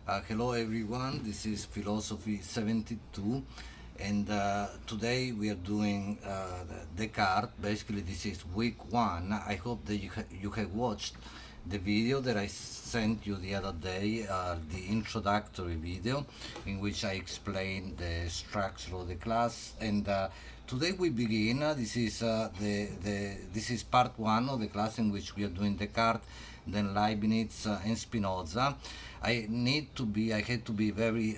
Hello everyone, this is Philosophy 72, and today we are doing Descartes. Basically, this is week one. I hope that you have watched the video that I sent you the other day, the introductory video, in which I explained the structure of the class. And today we begin. This is part one of the class in which we are doing Descartes, then Leibniz and Spinoza. I had to be very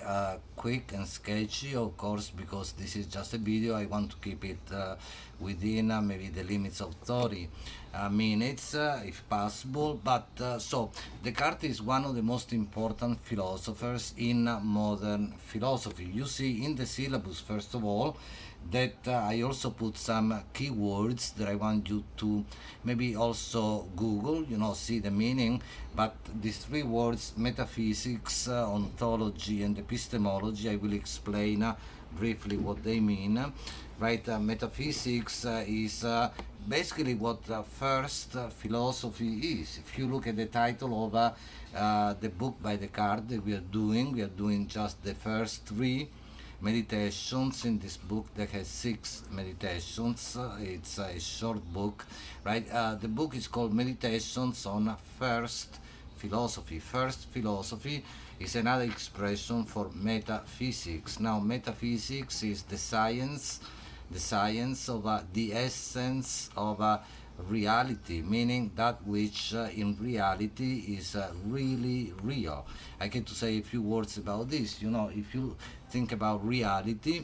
quick and sketchy, of course, because this is just a video. I want to keep it within maybe the limits of 30 minutes, if possible. But so Descartes is one of the most important philosophers in modern philosophy. You see in the syllabus, first of all, that I also put some keywords that I want you to maybe also Google, see the meaning. But these three words, metaphysics, ontology, and epistemology, I will explain briefly what they mean. Right? Metaphysics is basically what first philosophy is. If you look at the title of the book by Descartes that we are doing just the first three meditations in this book that has 6 meditations. It's a short book, right? The book is called Meditations on First Philosophy. First philosophy is another expression for metaphysics. Now, metaphysics is the science of the essence of reality, meaning that which in reality is really real. I get to say a few words about this. If you think about reality,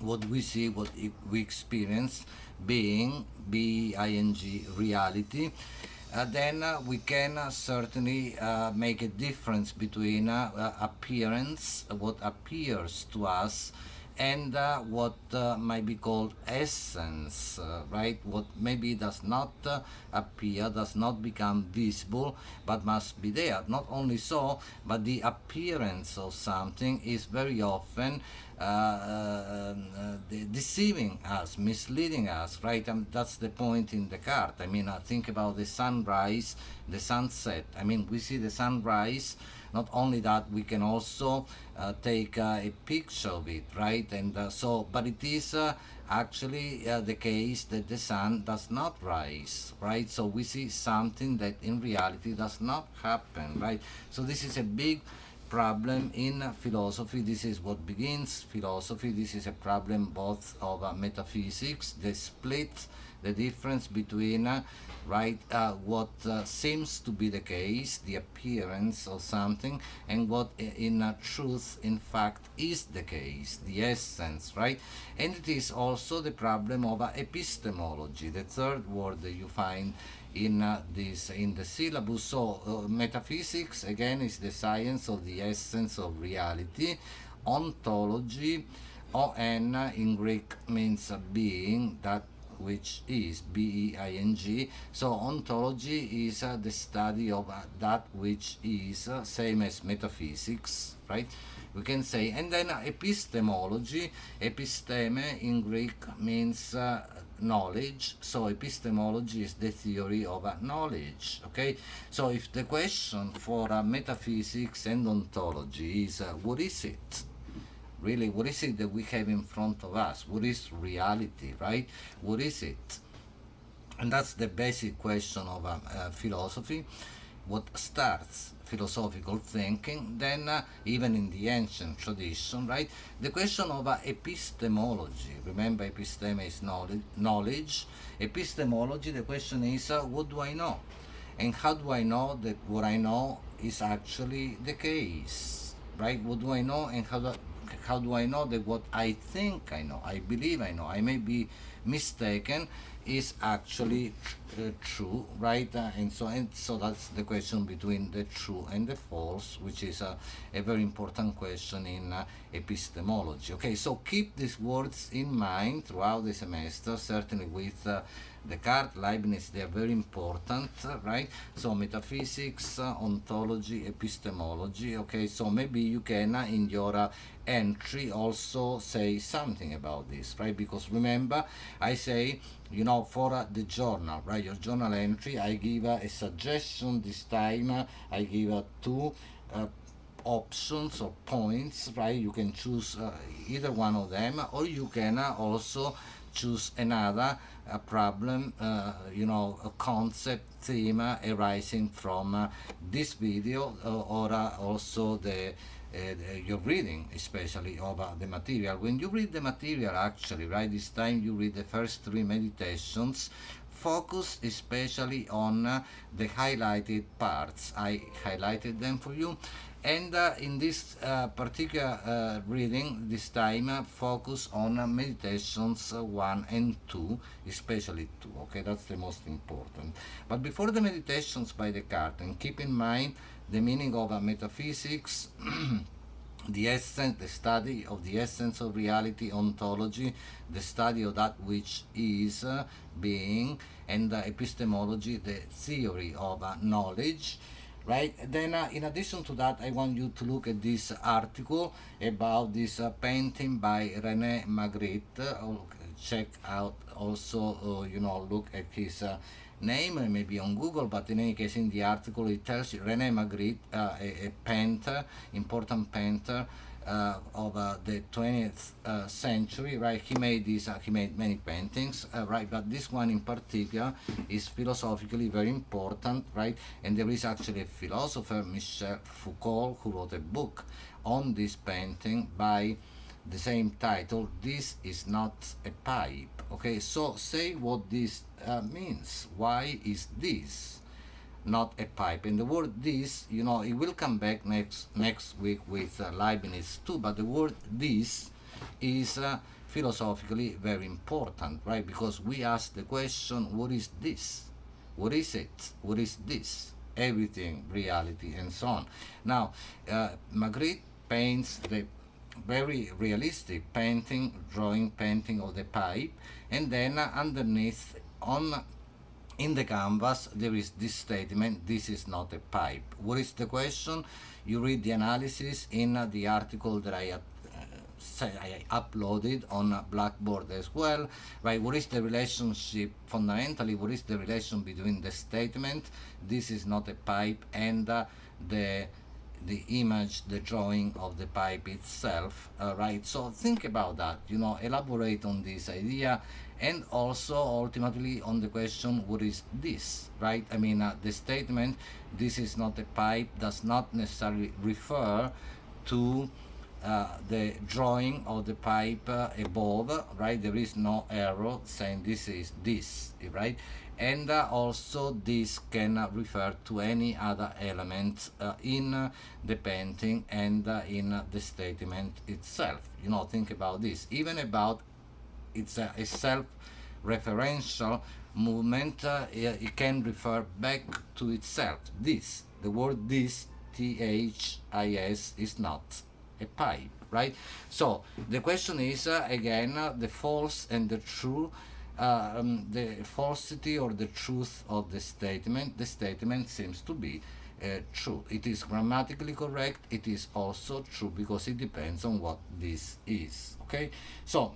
what we see, what we experience, being, B-I-N-G, reality, then we can certainly make a difference between appearance, what appears to us, and what might be called essence, right? What maybe does not appear, does not become visible, but must be there. Not only so, but the appearance of something is very often deceiving us, misleading us, right? That's the point in Descartes. Think about the sunrise, the sunset. We see the sunrise. Not only that, we can also take a picture of it, right? But it is actually the case that the sun does not rise, right? So we see something that in reality does not happen, right? So this is a big problem in philosophy. This is what begins philosophy. This is a problem both of metaphysics, the split, the difference between what seems to be the case, the appearance of something, and what in truth, in fact, is the case, the essence, right? And it is also the problem of epistemology, the third word that you find in the syllabus. So metaphysics again is the science of the essence of reality. Ontology, on in Greek means being, that which is, B-E-I-G. So ontology is the study of that which is, same as metaphysics, right? We can say. And then epistemology, episteme in Greek means knowledge. So epistemology is the theory of knowledge, okay? So if the question for metaphysics and ontology is what is it? Really, what is it that we have in front of us? What is reality, right? What is it? And that's the basic question of philosophy. What starts philosophical thinking, then even in the ancient tradition, right? The question of epistemology. Remember, episteme is knowledge. Epistemology, the question is, what do I know? And how do I know that what I know is actually the case, right? What do I know, and how do I know that what I think I know, I believe I know, I may be mistaken, is actually true, right? And so that's the question between the true and the false, which is a very important question in epistemology. Okay, so keep these words in mind throughout the semester, certainly with Descartes, Leibniz, they are very important, right? So metaphysics, ontology, epistemology, okay? So maybe you can, in your entry, also say something about this, right? Because remember, I say, for the journal, right? Your journal entry, I give a suggestion this time. I give two options or points, right? You can choose either one of them, or you can also choose another problem, a concept theme arising from this video, or also your reading, especially of the material. When you read the material, actually, right, this time you read the first three meditations, focus especially on the highlighted parts. I highlighted them for you. And in this particular reading, this time, focus on meditations 1 and 2, especially 2. Okay, that's the most important. But before the meditations by Descartes, and keep in mind the meaning of metaphysics, the essence, the study of the essence of reality, ontology, the study of that which is being, and epistemology, the theory of knowledge, right? Then in addition to that, I want you to look at this article about this painting by René Magritte. Check out also, look at his name, maybe on Google, but in any case, in the article it tells you René Magritte, a painter, important painter of the 20th century, right? He made many paintings, right? But this one in particular is philosophically very important, right? And there is actually a philosopher, Michel Foucault, who wrote a book on this painting by the same title, This is Not a Pipe. Okay, so say what this means. Why is this not a pipe? And the word this, it will come back next week with Leibniz too, but the word this is philosophically very important, right? Because we ask the question, what is this? What is it? What is this? Everything, reality, and so on. Now, Magritte paints the very realistic drawing painting of the pipe, and then underneath in the canvas there is this statement, this is not a pipe. What is the question? You read the analysis in the article that I uploaded on Blackboard as well, right? What is the relationship, fundamentally, what is the relation between the statement, this is not a pipe, and the image, the drawing of the pipe itself, right? So think about that, elaborate on this idea, and also ultimately on the question, what is this, right? I mean, the statement, this is not a pipe, does not necessarily refer to the drawing of the pipe above, right? There is no arrow saying this is this, right? And also this can refer to any other element in the painting and in the statement itself. Think about this. Even about it's a self-referential movement, it can refer back to itself. This, the word this, THIS, is not a pipe, right? So the question is again the false and the true, the falsity or the truth of the statement. The statement seems to be true. It is grammatically correct. It is also true because it depends on what this is. Okay, so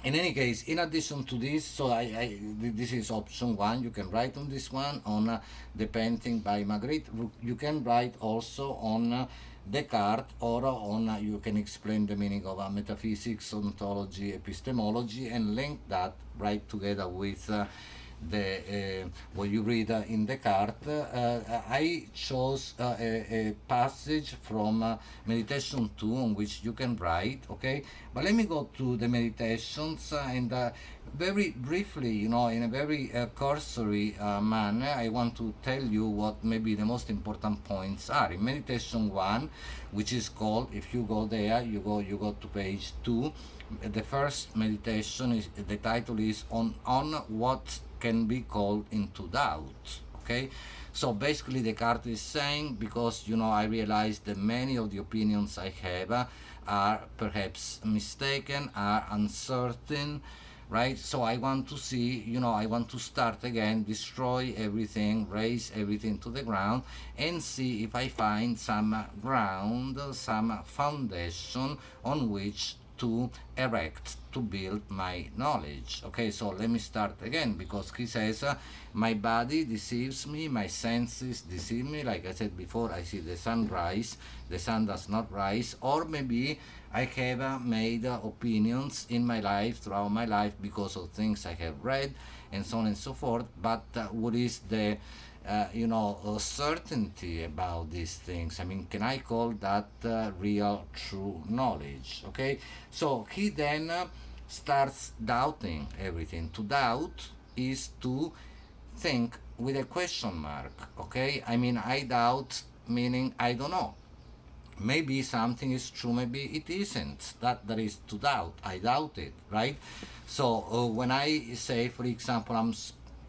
in any case, in addition to this, so this is option 1. You can write on this one, on the painting by Magritte. You can write also on Descartes, or on you can explain the meaning of metaphysics, ontology, epistemology, and link that right together with what you read in Descartes. I chose a passage from Meditation 2 on which you can write, okay? But let me go to the meditations and very briefly, in a very cursory manner, I want to tell you what maybe the most important points are. In Meditation 1, which is called, if you go there, you go to page 2, the first meditation, the title is on what can be called into doubt. Okay, so basically Descartes is saying, because I realize that many of the opinions I have are perhaps mistaken, are uncertain, right? So I want to see, I want to start again, destroy everything, raise everything to the ground, and see if I find some ground, some foundation on which to erect, to build my knowledge. Okay, so let me start again, because he says, my body deceives me, my senses deceive me. Like I said before, I see the sun rise, the sun does not rise, or maybe I have made opinions in my life, throughout my life, because of things I have read, and so on and so forth. But what is the certainty about these things? I mean, can I call that real, true knowledge? Okay, so he then starts doubting everything. To doubt is to think with a question mark. Okay, I mean, I doubt, meaning I don't know. Maybe something is true, maybe it isn't. That is to doubt. I doubt it, right? So when I say, for example, I'm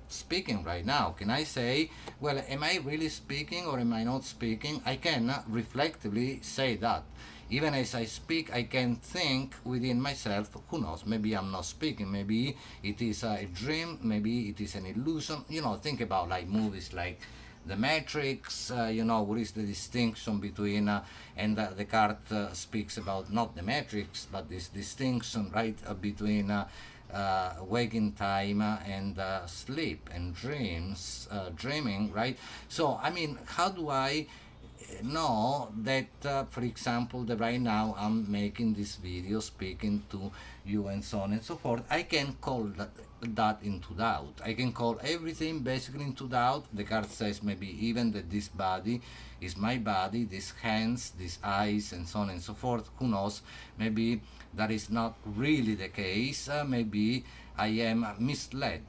speaking right now, can I say, well, am I really speaking or am I not speaking? I can reflectively say that. Even as I speak, I can think within myself, who knows, maybe I'm not speaking, maybe it is a dream, maybe it is an illusion. Think about like movies like the Matrix. What is the distinction between, and Descartes speaks about not the Matrix, but this distinction, right, between waking time and sleep and dreaming, right? So, I mean, how do I know that, for example, that right now I'm making this video, speaking to you, and so on and so forth? I can call that into doubt. I can call everything basically into doubt. Descartes says maybe even that this body is my body, these hands, these eyes, and so on and so forth. Who knows? Maybe that is not really the case. Maybe I am misled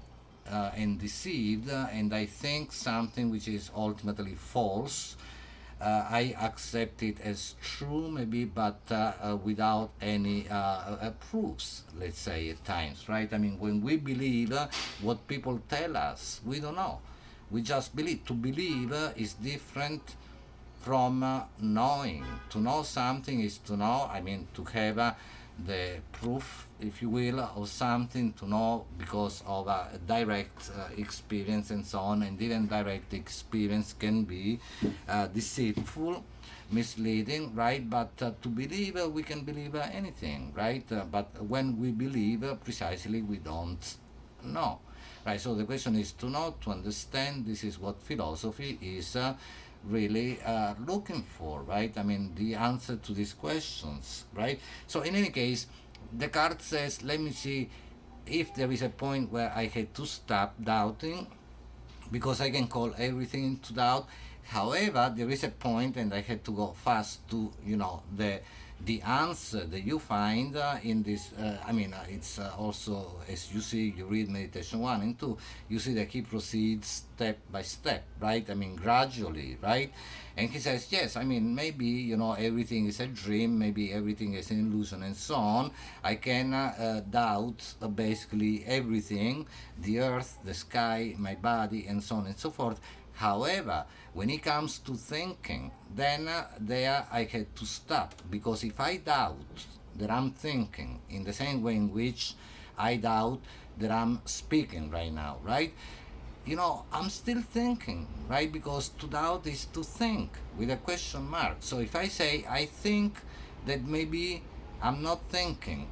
and deceived, and I think something which is ultimately false. I accept it as true, maybe, but without any proofs, let's say, at times, right? I mean, when we believe what people tell us, we don't know. We just believe. To believe is different from knowing. To know something is to know, I mean, to have the proof, if you will, of something, to know because of a direct experience and so on. And even direct experience can be deceitful, misleading, right? But to believe, we can believe anything, right? But when we believe, precisely, we don't know, right? So the question is to know, to understand. This is what philosophy is really looking for, right? I mean, the answer to these questions, right? So in any case, Descartes says, let me see if there is a point where I had to stop doubting, because I can call everything into doubt. However, there is a point, and I had to go fast to, the answer that you find in this. It's also, as you see, you read Meditation 1 and 2, you see that he proceeds step by step, right? I mean, gradually, right? And he says, yes, I mean, maybe, everything is a dream, maybe everything is an illusion, and so on. I can doubt basically everything, the earth, the sky, my body, and so on and so forth. However, when it comes to thinking, then there I had to stop, because if I doubt that I'm thinking in the same way in which I doubt that I'm speaking right now, right? I'm still thinking, right? Because to doubt is to think with a question mark. So if I say, I think that maybe I'm not thinking,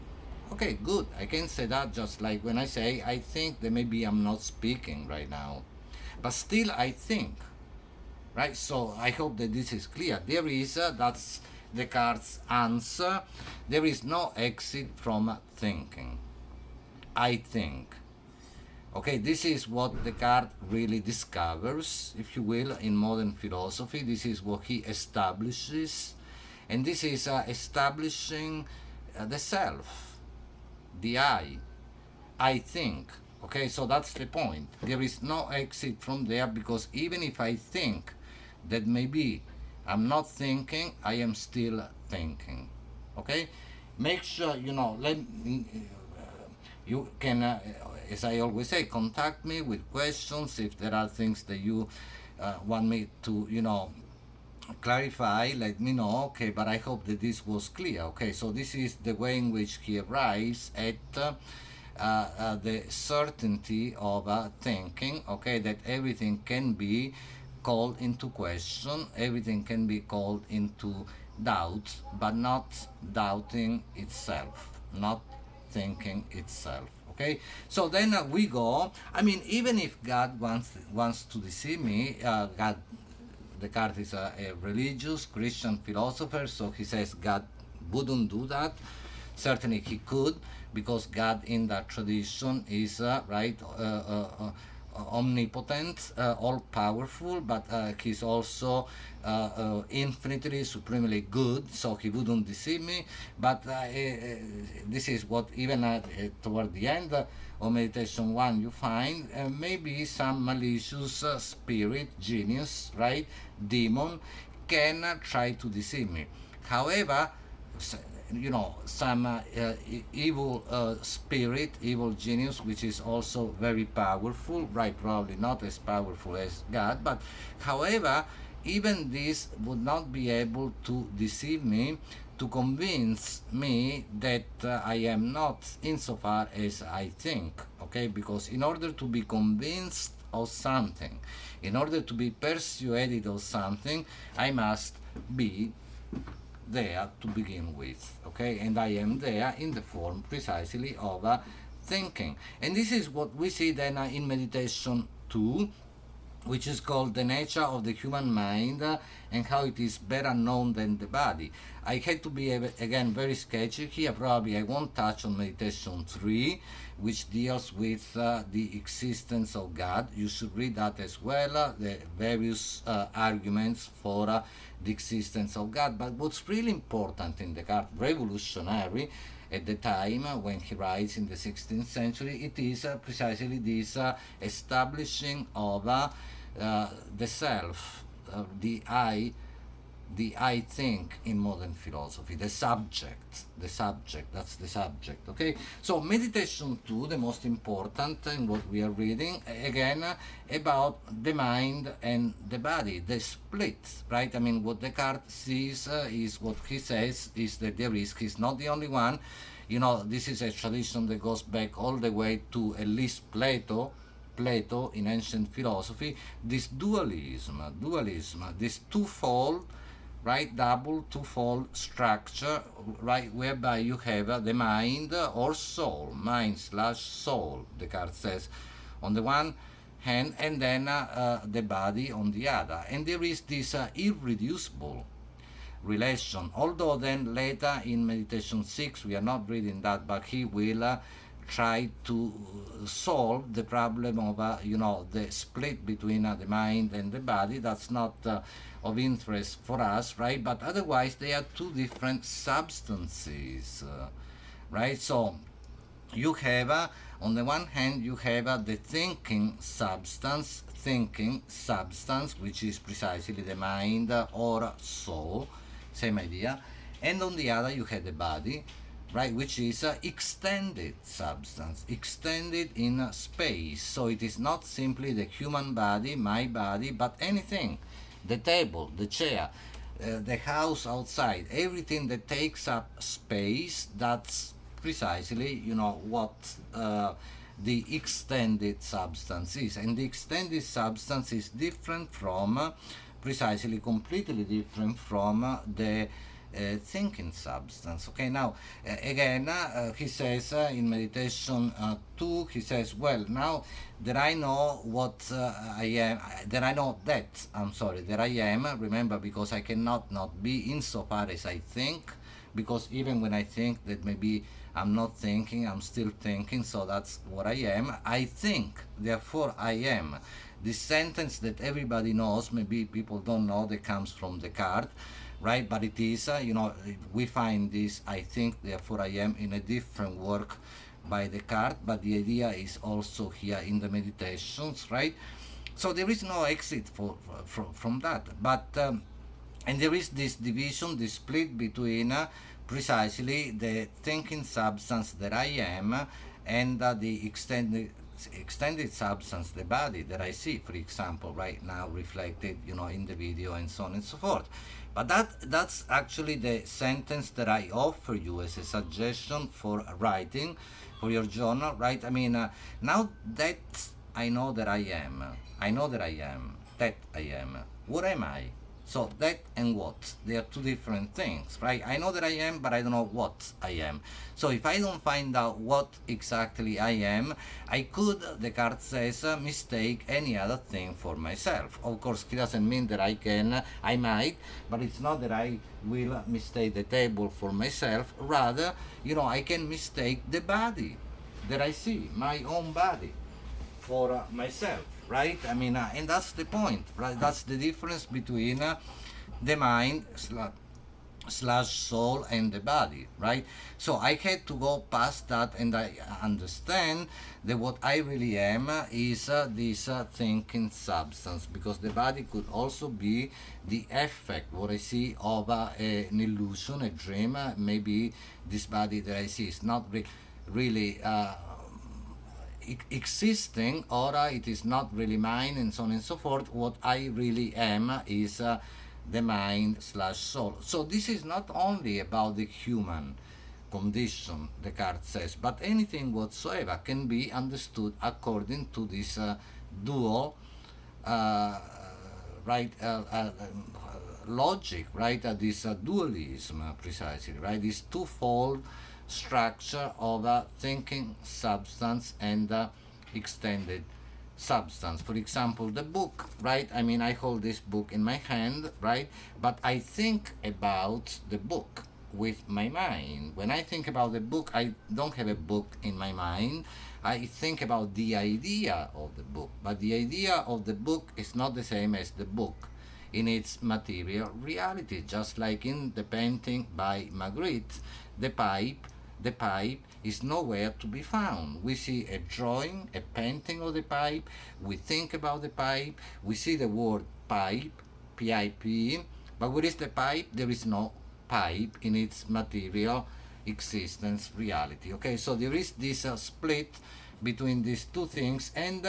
okay, good. I can say that, just like when I say, I think that maybe I'm not speaking right now. But still I think, right? So I hope that this is clear. There is, that's Descartes' answer, there is no exit from thinking. I think. Okay, this is what Descartes really discovers, if you will, in modern philosophy. This is what he establishes, and this is establishing the self, the I think. Okay, so that's the point. There is no exit from there, because even if I think that maybe I'm not thinking, I am still thinking. Okay, make sure you can, as I always say, contact me with questions if there are things that you want me to, clarify. Let me know. Okay, but I hope that this was clear. Okay, so this is the way in which he arrives at the certainty of thinking. Okay, that everything can be called into question, everything can be called into doubt, but not doubting itself, not thinking itself. Okay, so then we go. I mean, even if God wants to deceive me, God, Descartes is a religious Christian philosopher, so he says God wouldn't do that. Certainly he could, because God in that tradition is right, omnipotent, all powerful, but he's also infinitely, supremely good, so he wouldn't deceive me. But this is what, even toward the end of meditation one, you find maybe some malicious spirit, genius, right, demon, can try to deceive me. However, some evil spirit, evil genius, which is also very powerful, right? Probably not as powerful as God, but however, even this would not be able to deceive me, to convince me that I am not insofar as I think, okay? Because in order to be convinced of something, in order to be persuaded of something, I must be there to begin with, okay? And I am there in the form precisely of thinking. And this is what we see then in meditation 2, which is called the nature of the human mind and how it is better known than the body. I had to be, again, very sketchy here. Probably I won't touch on meditation 3, which deals with the existence of God. You should read that as well, the various arguments for the existence of God. But what's really important in Descartes, revolutionary at the time when he writes in the 16th century, it is precisely this establishing of the self, the I think in modern philosophy, the subject, that's the subject, okay? So meditation 2, the most important in what we are reading, again, about the mind and the body, the split, right? I mean, what Descartes sees is what he says is that there is, he's not the only one. This is a tradition that goes back all the way to at least Plato in ancient philosophy, this dualism, this twofold, right, double, twofold structure, right, whereby you have the mind or soul, mind/soul, Descartes says, on the one hand, and then the body on the other. And there is this irreducible relation, although then later in meditation 6, we are not reading that, but he will try to solve the problem of the split between the mind and the body. That's not of interest for us, right? But otherwise they are two different substances, right? So you have on the one hand you have the thinking substance, which is precisely the mind or soul, same idea, and on the other you have the body, right, which is extended substance, extended in space. So it is not simply the human body, my body, but anything, the table, the chair, the house outside, everything that takes up space. That's precisely what the extended substance is. And the extended substance is different from, precisely completely different from the thinking substance. Okay, now again, he says in meditation 2, he says, well, now that I know what I am, that I know that, that I am, remember, because I cannot not be insofar as I think, because even when I think that maybe I'm not thinking, I'm still thinking, so that's what I am. I think, therefore I am. This sentence that everybody knows, maybe people don't know, that comes from Descartes, right? But it is, we find this I think, therefore I am, in a different work by Descartes, but the idea is also here in the Meditations, right? So there is no exit from that. But, and there is this division, this split between precisely the thinking substance that I am and the extended substance, the body that I see, for example, right now reflected, in the video and so on and so forth. But that's actually the sentence that I offer you as a suggestion for writing, for your journal, right? I mean, now that I know that I am, that I am, what am I? So that and what, they are two different things, right? I know that I am, but I don't know what I am. So if I don't find out what exactly I am, I could, the card says, mistake any other thing for myself. Of course, it doesn't mean that I might, but it's not that I will mistake the table for myself. Rather, I can mistake the body that I see, my own body, for myself, right? I mean, and that's the point, right? That's the difference between the mind slash soul and the body, right? So I had to go past that, and I understand that what I really am is this thinking substance, because the body could also be the effect, what I see, of an illusion, a dream. Maybe this body that I see is not really existing, or it is not really mine, and so on and so forth. What I really am is the mind slash soul. So this is not only about the human condition, the card says, but anything whatsoever can be understood according to this dual uh, right logic, right? This dualism, precisely, right? This twofold structure of thinking substance and extended substance. For example, the book, right? I mean, I hold this book in my hand, right? But I think about the book with my mind. When I think about the book, I don't have a book in my mind. I think about the idea of the book, but the idea of the book is not the same as the book in its material reality. Just like in the painting by Magritte, the pipe is nowhere to be found. We see a drawing, a painting of the pipe, we think about the pipe, we see the word pipe, P-I-P, but where is the pipe? There is no pipe in its material existence reality. Okay, so there is this split between these two things, and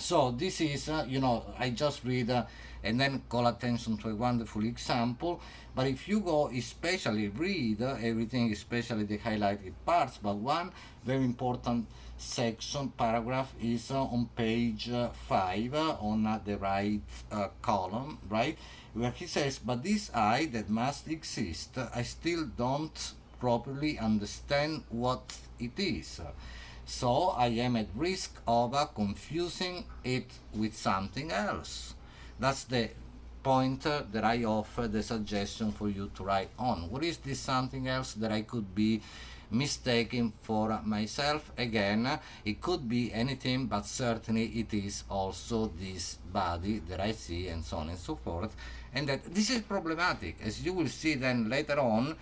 so this is, I just read and then call attention to a wonderful example. But if you go, especially read everything, especially the highlighted parts, but one very important section, paragraph, is on page 5 on the right column, right? Where he says, but this I that must exist, I still don't properly understand what it is. So I am at risk of confusing it with something else. That's the pointer that I offer, the suggestion for you to write on. What is this something else that I could be mistaken for myself? Again, it could be anything, but certainly it is also this body that I see, and so on and so forth. And that this is problematic, as you will see then later on,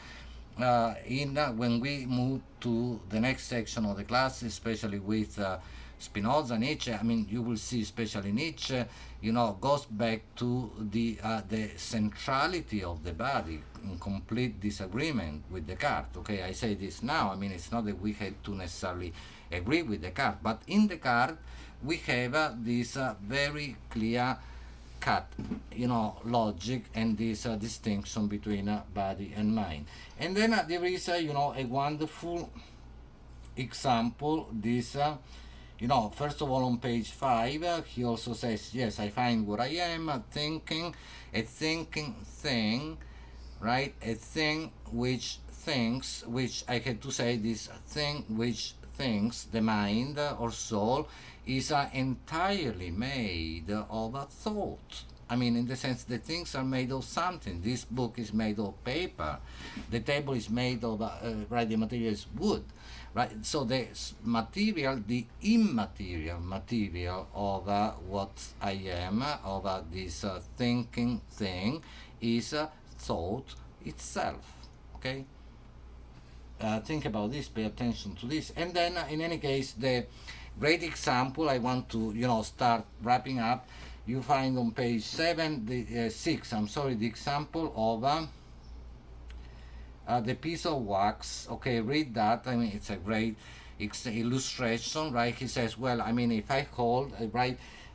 when we move to the next section of the class, especially with Spinoza, Nietzsche. I mean, you will see, especially Nietzsche, goes back to the centrality of the body, in complete disagreement with Descartes. Okay, I say this now. I mean, it's not that we had to necessarily agree with Descartes, but in Descartes we have this very clear cut, logic, and this distinction between body and mind. And then there is, a wonderful example. This, first of all, on page 5, he also says, yes, I find what I am, a thinking thing, right? A thing which thinks, which I had to say, this thing which thinks, the mind or soul, is entirely made of a thought. I mean, in the sense that things are made of something. This book is made of paper. The table is made of, right, the material is wood. Right? So the material, the immaterial material of what I am, of this thinking thing, is thought itself. Okay? Think about this, pay attention to this. And then, in any case, the great example I want to, start wrapping up, you find on page 6, the example of the piece of wax. Okay, read that. I mean, it's a great illustration, right? He says, well, I mean, if I hold,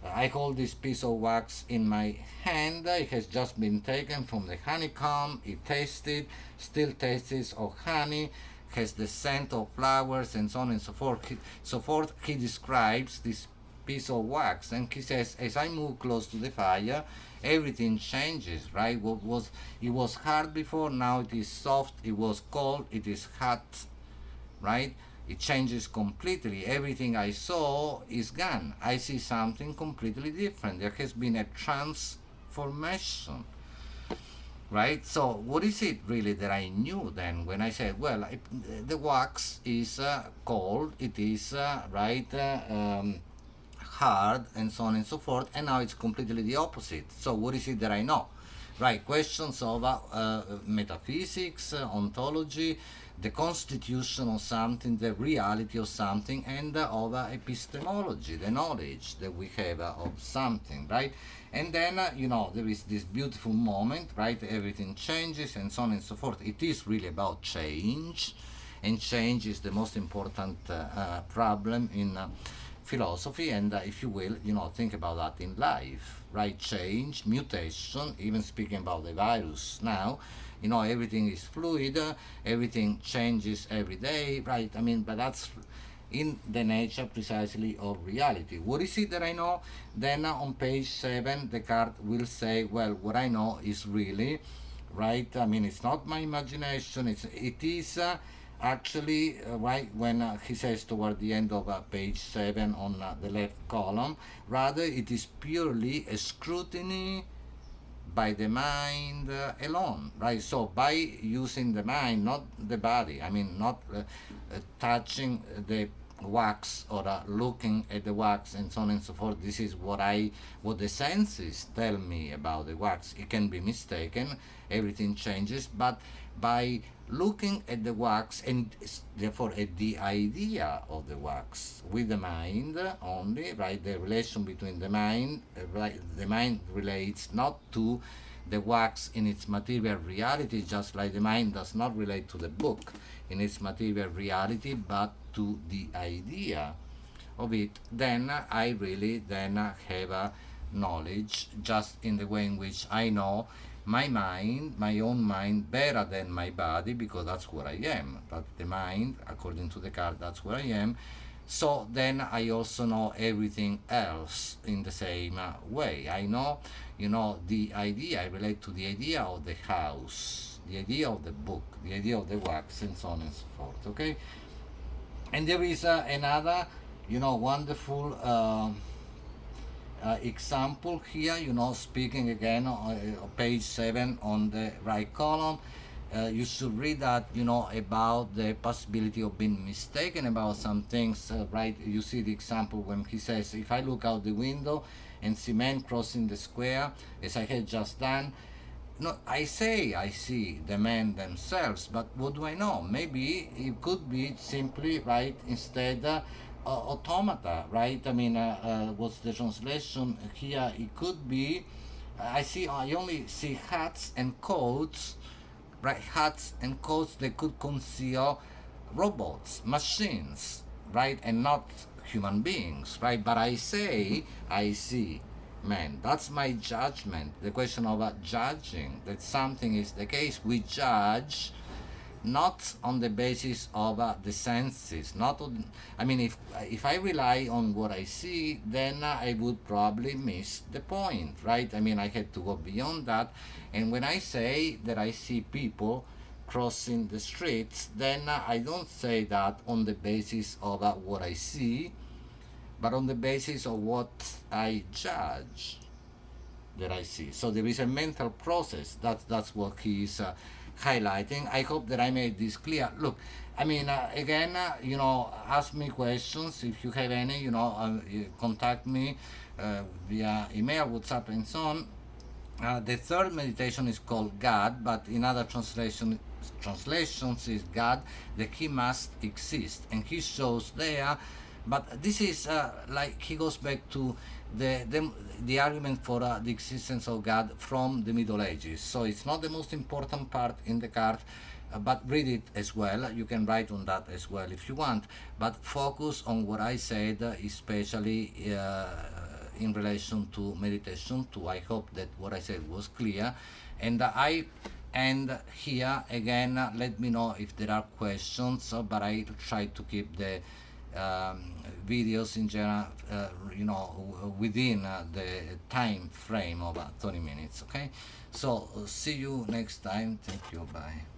I hold this piece of wax in my hand. It has just been taken from the honeycomb. It tasted, still tastes of honey, has the scent of flowers, and so on and so forth. He describes this piece of wax, and he says, as I move close to the fire, everything changes, right? What was it was hard before, now it is soft. It was cold, it is hot, right? It changes completely. Everything I saw is gone. I see something completely different. There has been a transformation, right? So what is it really that I knew then when I said, well, the wax is cold, it is hard, and so on and so forth, and now it's completely the opposite. So what is it that I know? Right, questions of metaphysics, ontology, the constitution of something, the reality of something, and of epistemology, the knowledge that we have of something, right? And then, there is this beautiful moment, right? Everything changes, and so on and so forth. It is really about change, and change is the most important problem in philosophy, and if you will, think about that in life, right? Change, mutation, even speaking about the virus now, everything is fluid, everything changes every day, right? I mean, but that's in the nature precisely of reality. What is it that I know? Then on page 7, Descartes will say, well, what I know is really, right? I mean, it's not my imagination, it is actually, right, when he says toward the end of page 7 on the left column, rather it is purely a scrutiny by the mind alone, right? So by using the mind, not the body, I mean, not touching the wax or looking at the wax and so on and so forth. This is what the senses tell me about the wax. It can be mistaken, everything changes, but by looking at the wax and therefore at the idea of the wax with the mind only, right? The relation between the mind, right? The mind relates not to the wax in its material reality, just like the mind does not relate to the book in its material reality, but to the idea of it. Then I really then have a knowledge, just in the way in which I know my mind, my own mind, better than my body, because that's where I am. That's the mind, according to Descartes, that's where I am. So then I also know everything else in the same way. I know, the idea, I relate to the idea of the house, the idea of the book, the idea of the wax, and so on and so forth, okay? And there is another, wonderful example here, speaking again on page 7 on the right column. You should read that, about the possibility of being mistaken about some things, right? You see the example when he says, if I look out the window and see men crossing the square, as I had just done, no, I say I see the men themselves, but what do I know? Maybe it could be simply, right, instead automata, right? I mean, what's the translation here? It could be, I only see hats and coats, right? Hats and coats that could conceal robots, machines, right? And not human beings, right? But I say I see man. That's my judgment. The question of judging that something is the case, we judge not on the basis of the senses. Not on, I mean, if I rely on what I see, then I would probably miss the point, right? I mean, I had to go beyond that. And when I say that I see people crossing the streets, then I don't say that on the basis of what I see, but on the basis of what I judge that I see. So there is a mental process. That's what he is highlighting. I hope that I made this clear. Look, I mean, again, ask me questions if you have any. Contact me via email, WhatsApp, and so on. The third meditation is called God, but in other translations is God, that He must exist, and He shows there. But this is like he goes back to the argument for the existence of God from the Middle Ages. So it's not the most important part in Descartes, but read it as well. You can write on that as well if you want. But focus on what I said, especially in relation to meditation 2. I hope that what I said was clear. And here again, let me know if there are questions. But I try to keep the videos in general, within the time frame of 30 minutes. Okay, so see you next time. Thank you. Bye.